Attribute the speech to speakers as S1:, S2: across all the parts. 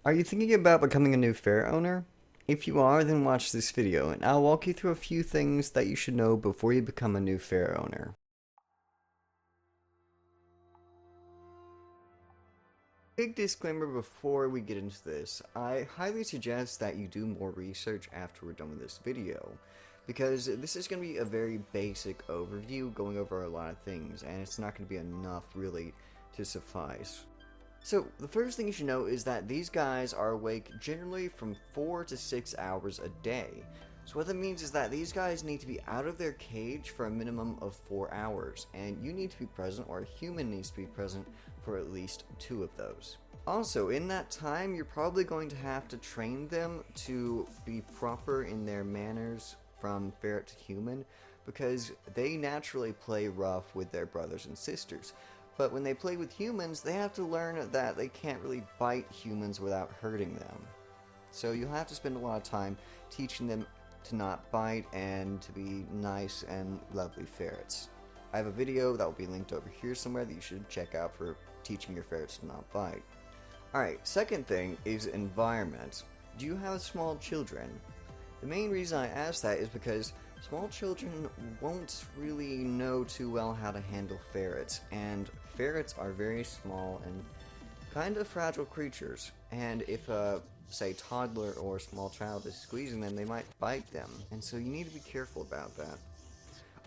S1: Are you thinking about becoming a new ferret owner? If you are, then watch this video, and I'll walk you through a few things that you should know before you become a new ferret owner. Big disclaimer before we get into this, I highly suggest that you do more research after we're done with this video, because this is going to be a very basic overview going over a lot of things, and it's not going to be enough really to suffice. So, the first thing you should know is that these guys are awake generally from 4 to 6 hours a day. So what that means is that these guys need to be out of their cage for a minimum of 4 hours, and you need to be present, or a human needs to be present, for at least 2 of those. Also, in that time, you're probably going to have to train them to be proper in their manners from ferret to human, because they naturally play rough with their brothers and sisters. But when they play with humans, they have to learn that they can't really bite humans without hurting them. So you'll have to spend a lot of time teaching them to not bite and to be nice and lovely ferrets. I have a video that will be linked over here somewhere that you should check out for teaching your ferrets to not bite. Alright, second thing is environment. Do you have small children? The main reason I ask that is because small children won't really know too well how to handle ferrets, and ferrets are very small and kind of fragile creatures, and if a, say, toddler or small child is squeezing them, they might bite them, and so you need to be careful about that.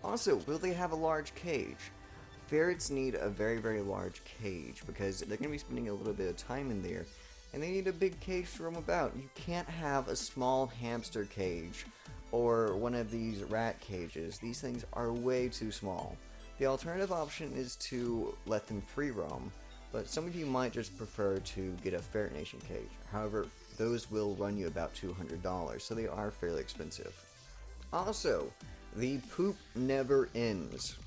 S1: Also, will they have a large cage? Ferrets need a very, very large cage because they're going to be spending a little bit of time in there, and they need a big cage to roam about. You can't have a small hamster cage or one of these rat cages. These things are way too small. The alternative option is to let them free roam, but some of you might just prefer to get a Ferret Nation cage. However, those will run you about $200, so they are fairly expensive. Also, the poop never ends.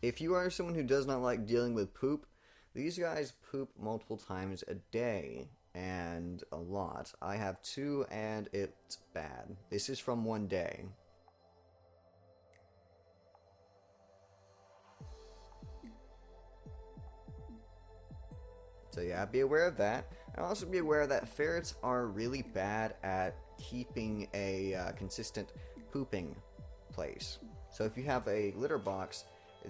S1: If you are someone who does not like dealing with poop, these guys poop multiple times a day, and a lot. I have 2, and it's bad. This is from one day. So yeah, be aware of that. And also be aware that ferrets are really bad at keeping a consistent pooping place. So if you have a litter box,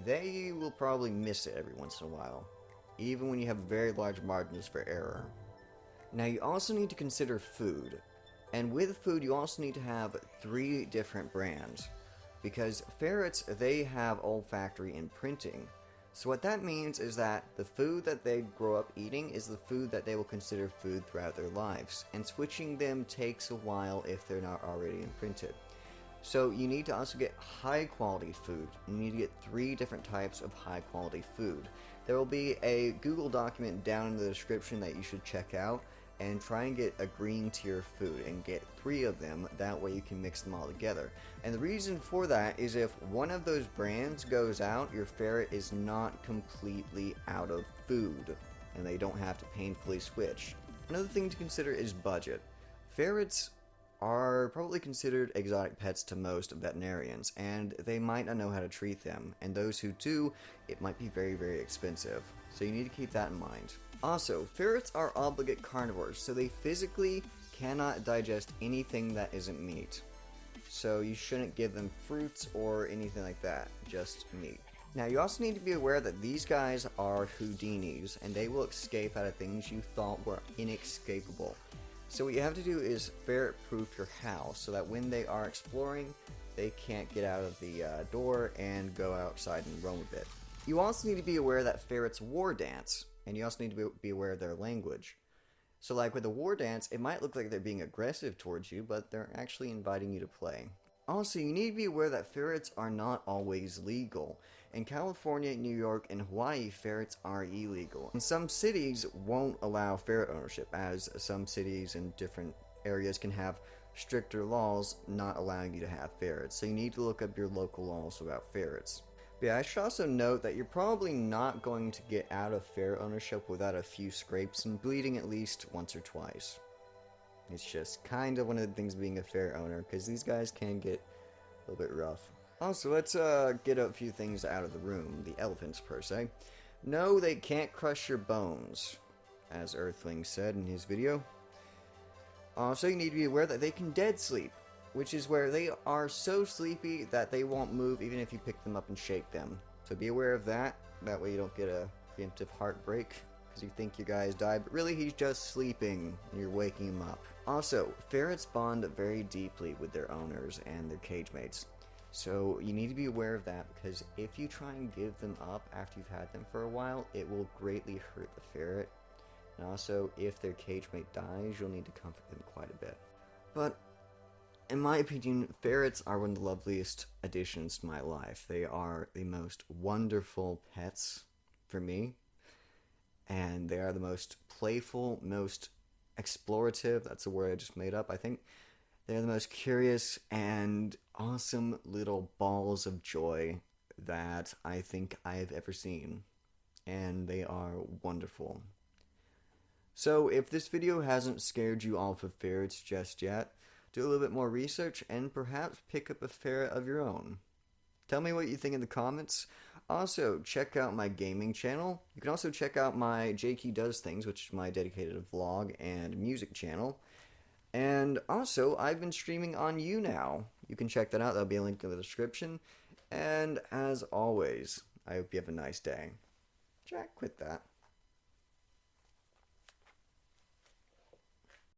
S1: they will probably miss it every once in a while, even when you have very large margins for error. Now you also need to consider food, and with food you also need to have 3 different brands, because ferrets, they have olfactory imprinting. So what that means is that the food that they grow up eating is the food that they will consider food throughout their lives, and switching them takes a while if they're not already imprinted. So you need to also get high quality food. You need to get 3 different types of high quality food. There will be a Google document down in the description that you should check out, and try and get a green tier food and get 3 of them. That way you can mix them all together. And the reason for that is if one of those brands goes out, your ferret is not completely out of food, and they don't have to painfully switch. Another thing to consider is budget. Ferrets are probably considered exotic pets to most veterinarians, and they might not know how to treat them, and those who do, it might be very, very expensive. So you need to keep that in mind. Also, ferrets are obligate carnivores, so they physically cannot digest anything that isn't meat. So you shouldn't give them fruits or anything like that, just meat. Now you also need to be aware that these guys are Houdinis, and they will escape out of things you thought were inescapable. So what you have to do is ferret proof your house so that when they are exploring, they can't get out of the door and go outside and roam a bit. You also need to be aware that ferrets war dance, and you also need to be aware of their language. So like with a war dance, it might look like they're being aggressive towards you, but they're actually inviting you to play. Also, you need to be aware that ferrets are not always legal. In California, New York, and Hawaii, ferrets are illegal. And some cities won't allow ferret ownership, as some cities in different areas can have stricter laws not allowing you to have ferrets. So you need to look up your local laws about ferrets. But yeah, I should also note that you're probably not going to get out of ferret ownership without a few scrapes and bleeding at least once or twice. It's just kind of one of the things being a ferret owner, because these guys can get a little bit rough. Also, let's get a few things out of the room. The elephants, per se. No, they can't crush your bones, as Earthling said in his video. Also, you need to be aware that they can dead sleep, which is where they are so sleepy that they won't move even if you pick them up and shake them. So be aware of that. That way you don't get a preemptive heartbreak because you think your guy's died, but really he's just sleeping and you're waking him up. Also, ferrets bond very deeply with their owners and their cage mates. So you need to be aware of that, because if you try and give them up after you've had them for a while, it will greatly hurt the ferret. And also, if their cage mate dies, you'll need to comfort them quite a bit. But in my opinion, ferrets are one of the loveliest additions to my life. They are the most wonderful pets for me, and they are the most playful, most explorative. That's a word I just made up, I think. They're the most curious and awesome little balls of joy that I think I've ever seen. And they are wonderful. So if this video hasn't scared you off of ferrets just yet, do a little bit more research and perhaps pick up a ferret of your own. Tell me what you think in the comments. Also, check out my gaming channel. You can also check out my JQ Does Things, which is my dedicated vlog and music channel. And also, I've been streaming on YouNow. You can check that out. There'll be a link in the description. And as always, I hope you have a nice day. Jack, quit that.